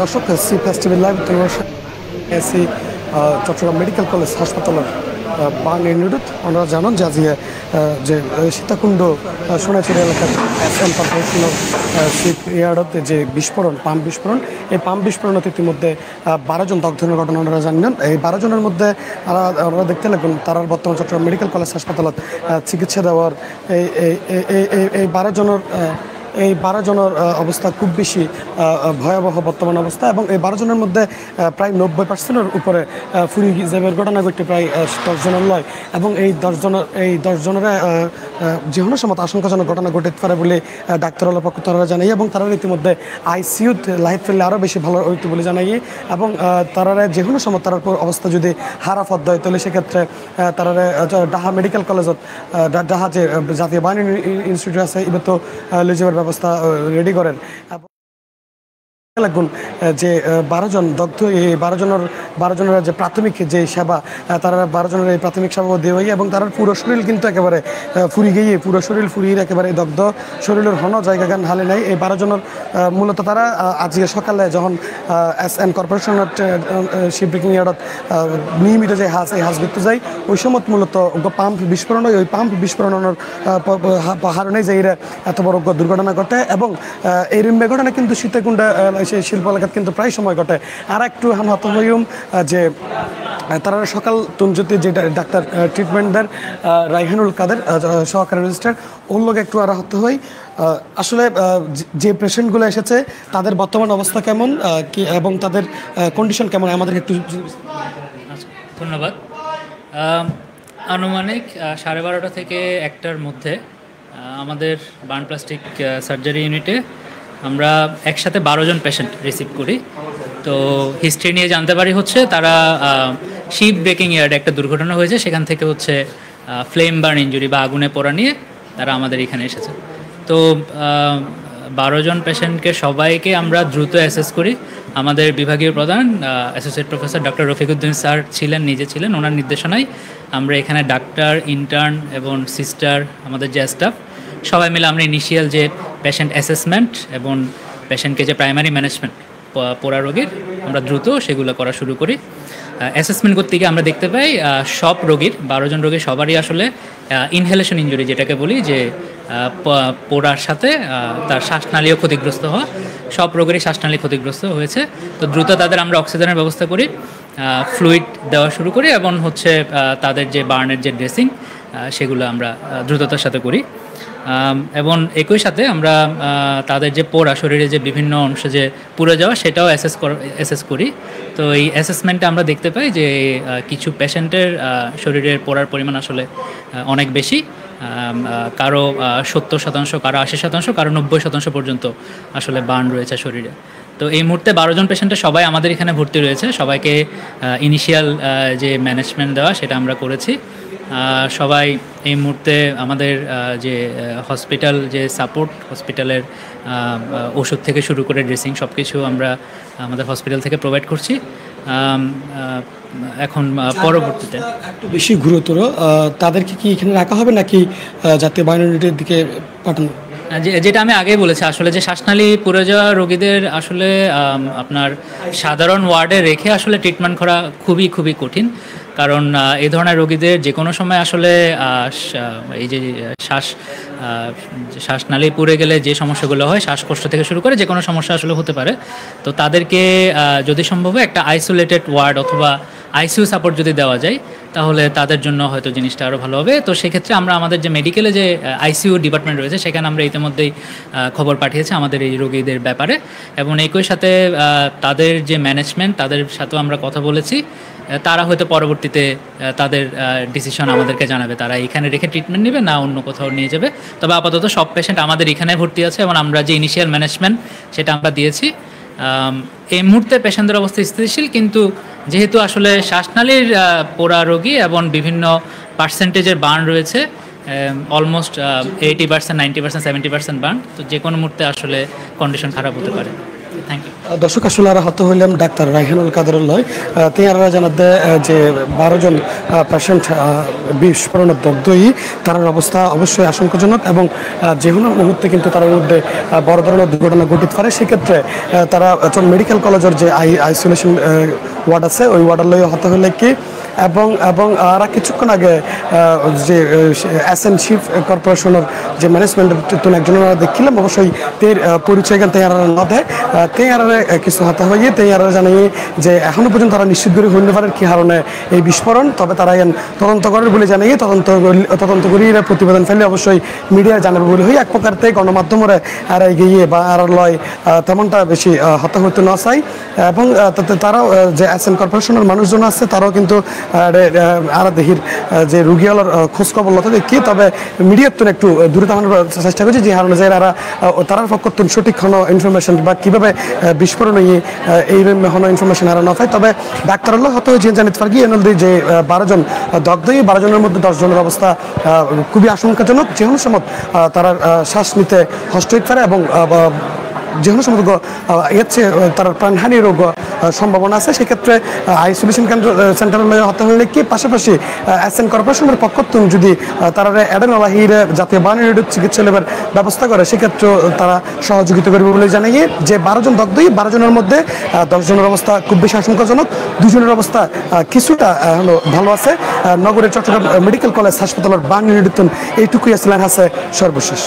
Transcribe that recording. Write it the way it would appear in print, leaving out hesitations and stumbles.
দর্শক sea festival live এসি Chittagong medical college হাসপাতালের বার্ন ইউনিট ওনারা জানান যে আজকে যে সীতাকুণ্ড সোনাচুরি এলাকার এসএম কর্পোরেশনের শিপ ইয়ার্ডতে যে বিস্ফোরণ পাম্প বিস্ফোরণ এই পাম্প বিস্ফোরণত ইতিমধ্যে 12 জন দগ্ধের ঘটনা ওনারা জানেন। এই 12 জনের মধ্যে ওনারা দেখতে লাগবেন তারা বর্তমান চট্টগ্রাম মেডিকেল কলেজ হাসপাতালত চিকিৎসা দেওয়ার এই 12 জনের অবস্থা খুব বেশি ভয়াবহ বর্তমান অবস্থা এবং এই 12 জনের মধ্যে প্রায় 90%-এর উপরে ফুরি যাবের ঘটনা ঘটে প্রায় 10 জনের লয় এবং এই 10 জনের যে কোনো সময় আশঙ্কাজনক ঘটনা ঘটতে পারে বলে ডাক্তারের পক্ষ তারা জানাই এবং তারা ইতিমধ্যে আইসিইউতে লাইফ ফেললে আরও বেশি ভালো হইতে বলে জানাই এবং তারা যে কোনো সময় তার অবস্থা যদি খারাপ হয় তাহলে সেক্ষেত্রে তারা ঢাকা মেডিকেল কলেজত ঢাকা যে জাতীয় বাহিনী ইনস্টিটিউট আছে এবার তো লিজের ব্যবস্থা রেডি করেন। লাগুন যে 12 জন দগ্ধ এই 12 জনের যে প্রাথমিক যে সেবা তারা 12 জনের এই প্রাথমিক সেবা দেওয়া এবং তার পুরো শরীর কিন্তু একেবারে ফুরি গিয়ে পুরো শরীর ফুরিয়ে একেবারে দগ্ধ শরীরের হন জায়গা গান হালে নাই। এই 12 জনের মূলত তারা আজকে সকালে যখন এসএন কর্পোরেশনের শিপ ব্রেকিং ইয়ার্ডত নিয়মিত যে এই হাঁস দেখতে যায় ওই সময় মূলত পাম্প বিস্ফোরণ হয়। ওই পাম্প বিস্ফোরণের কারণে যে এরা এত বড় দুর্ঘটনা ঘটে এবং এই ঘটনা কিন্তু সীতাকুণ্ডা সেই শিল্প এলাকাত কিন্তু প্রায় সময় ঘটে। আর একটু হত হইম যে তারা সকাল তুমজুতি যে ডাক্তার ট্রিটমেন্ট দেন রাইহানুল কাদের সহকারী রেজিস্ট্রার ওর লোক একটু আর হতে হই আসলে যে পেশেন্টগুলো এসেছে তাদের বর্তমান অবস্থা কেমন কি এবং তাদের কন্ডিশন কেমন আমাদের একটু ধন্যবাদ। আনুমানিক 12:30 থেকে 1টার মধ্যে আমাদের বার্ন প্লাস্টিক সার্জারি ইউনিটে আমরা একসাথে 12 জন পেশেন্ট রিসিভ করি। তো হিস্ট্রি নিয়ে জানতে পারি হচ্ছে তারা শিপ ব্রেকিং ইয়ার্ডে একটা দুর্ঘটনা হয়েছে, সেখান থেকে হচ্ছে ফ্লেম বার্ন ইঞ্জুরি বা আগুনে পোড়া নিয়ে তারা আমাদের এখানে এসেছে। তো 12 জন পেশেন্টকে সবাইকে আমরা দ্রুত অ্যাসেস করি। আমাদের বিভাগীয় প্রধান associate professor doctor Rafiquddin sir নিজে ছিলেন, ওনার নির্দেশনায় আমরা এখানে ডাক্তার, ইন্টার্ন এবং সিস্টার, আমাদের যে স্টাফ সবাই মিলে আমরা ইনিশিয়াল যে পেশেন্ট অ্যাসেসমেন্ট এবং পেশেন্টকে যে প্রাইমারি ম্যানেজমেন্ট পোড়া রোগীর আমরা দ্রুত সেগুলো করা শুরু করি। অ্যাসেসমেন্ট করতে গিয়ে আমরা দেখতে পাই সব রোগীর 12 জন রোগীর সবারই আসলে ইনহেলেশন ইঞ্জুরি যেটাকে বলি, যে পোড়ার সাথে তার শ্বাসনালীও ক্ষতিগ্রস্ত হওয়া, সব রোগেরই শ্বাসনালী ক্ষতিগ্রস্ত হয়েছে। তো দ্রুত তাদের আমরা অক্সিজেনের ব্যবস্থা করি, ফ্লুইড দেওয়া শুরু করি এবং হচ্ছে তাদের যে বার্নের যে ড্রেসিং সেগুলো আমরা দ্রুততার সাথে করি। এবং একই সাথে আমরা তাদের যে পোড়া শরীরে যে বিভিন্ন অংশে যে পুড়ে যাওয়া সেটাও অ্যাসেস করি। তো এই অ্যাসেসমেন্টে আমরা দেখতে পাই যে কিছু পেশেন্টের শরীরের পোড়ার পরিমাণ আসলে অনেক বেশি, কারো 70%, কারো 80%, কারো 90% পর্যন্ত আসলে বার্ন রয়েছে শরীরে। তো এই মুহূর্তে 12 জন পেশেন্টের সবাই আমাদের এখানে ভর্তি রয়েছে, সবাইকে ইনিশিয়াল যে ম্যানেজমেন্ট দেওয়া সেটা আমরা করেছি। সবাই এই মুহূর্তে আমাদের যে হসপিটাল যে সাপোর্ট, হসপিটালের ওষুধ থেকে শুরু করে ড্রেসিং সব কিছু আমরা আমাদের হসপিটাল থেকে প্রোভাইড করছি। এখন পরবর্তীতে একটু বেশি গুরুতর তাদেরকে কি এখানে রাখা হবে নাকি জাতীয় বাহিনী ইউনিটের দিকে পাঠানো? যেটা আমি আগেই বলেছি, আসলে যে শ্বাসনালী পুড়ে যাওয়া রোগীদের আসলে আপনার সাধারণ ওয়ার্ডে রেখে আসলে ট্রিটমেন্ট করা খুবই কঠিন, কারণ এই ধরনের রোগীদের যে কোনো সময় আসলে এই যে শ্বাসনালী পুড়ে গেলে যে সমস্যাগুলো হয়, শ্বাসকষ্ট থেকে শুরু করে যে কোনো সমস্যা আসলে হতে পারে। তো তাদেরকে যদি সম্ভব হয় একটা আইসোলেটেড ওয়ার্ড অথবা আইসিইউ সাপোর্ট যদি দেওয়া যায় তাহলে তাদের জন্য হয়তো জিনিসটা আরও ভালো হবে। তো সেক্ষেত্রে আমরা আমাদের যে মেডিকেলে যে আইসিইউ ডিপার্টমেন্ট রয়েছে সেখানে আমরা ইতিমধ্যেই খবর পাঠিয়েছি আমাদের এই রোগীদের ব্যাপারে, এবং একই সাথে তাদের যে ম্যানেজমেন্ট তাদের সাথেও আমরা কথা বলেছি। তারা হয়তো পরবর্তীতে তাদের ডিসিশন আমাদেরকে জানাবে, তারা এখানে রেখে ট্রিটমেন্ট নেবে না অন্য কোথাও নিয়ে যাবে। তবে আপাতত সব পেশেন্ট আমাদের এখানে ভর্তি আছে এবং আমরা যে ইনিশিয়াল ম্যানেজমেন্ট সেটা আমরা দিয়েছি। এই মুহূর্তে পেশেন্টদের অবস্থা স্থিতিশীল, কিন্তু যেহেতু আসলে শ্বাসনালীর পোড়া রোগী এবং বিভিন্ন পার্সেন্টেজের বার্ন রয়েছে, অলমোস্ট 80%, 90%, 70% বার্ন, তো যে কোনো মুহূর্তে আসলে কন্ডিশন খারাপ হতে পারে। Thank you. দর্শক আসলে আর হত হইলাম ডাক্তার রাইহানুল কাদেরুল্লাহ তেয়ারা জানাতে যে 12 জন পেশেন্ট বিস্ফোরণের দগ্ধই তার অবস্থা অবশ্যই আশঙ্কাজনক এবং যে কোনো মুহূর্তে কিন্তু তার মধ্যে বড় ধরনের দুর্ঘটনা ঘটিতে পারে। সেক্ষেত্রে তারা মেডিকেল কলেজের যে আইসোলেশন ওয়ার্ড আছে ওই ওয়ার্ডের লই হতে হলে কি এবং এবং আর কিছুক্ষণ আগে যে এসএন শিপ কর্পোরেশনের যে ম্যানেজমেন্টের একজনের দেখিলাম অবশ্যই তের পরিচয় জ্ঞান তেয়ারা না দেয় তেয়ারে কিছু হাতে হয়ে তেয়ারা জানাই যে এখনো পর্যন্ত তারা নিশ্চিত করে হইতে পারে কি কারণে এই বিস্ফোরণ, তবে তারা তদন্ত করে বলে জানাই তদন্ত করি প্রতিবেদন ফেলে অবশ্যই মিডিয়া জানাবে বলে হই এক প্রকার থেকে গণমাধ্যমে আর গিয়ে বা আর লয় তেমনটা বেশি হতে হইতে না চাই এবং তারাও যে এসএন কর্পোরেশনের মানুষজন আছে তারাও কিন্তু আর দেহির যে রুগীওয়ালার খোঁজখবর লতা দেখি, তবে মিডিয়ার তো একটু দূরে থাকানোর চেষ্টা করছি যে কারণে যে তারার পক্ষ সঠিক কোনো ইনফরমেশন বা কীভাবে বিস্ফোরণ এই কোনো ইনফরমেশন আর না পায়। তবে ডাক্তারুল্লাহ হতে যে জানিতে পারি যে 12 জন দগ্ধ, 12 জনের মধ্যে 10 জনের অবস্থা খুবই আশঙ্কাজনক, যে কোনো সময় তারা শ্বাস নিতে কষ্ট হতে পারে এবং যে কোনো সময় এর চেয়ে তার প্রাণহানির সম্ভাবনা আছে। সেক্ষেত্রে আইসোলেশন সেন্টারে হতে হলে কি পাশাপাশি এসএন কর্পোরেশনের পক্ষ যদি তারা এডেনলাহির জাতীয় বাহিনীর চিকিৎসা লেবার ব্যবস্থা করে সেক্ষেত্রে তারা সহযোগিতা করবে বলে জানাই যে 12 জন দগ্ধই 12 জনের মধ্যে 10 জনের অবস্থা খুব বেশি আশঙ্কাজনক, 2 জনের অবস্থা কিছুটা ভালো আছে। নগরের চট্টগ্রাম মেডিকেল কলেজ হাসপাতালের বাংলা এইটুকুই আসলেন আছে সর্বশেষ।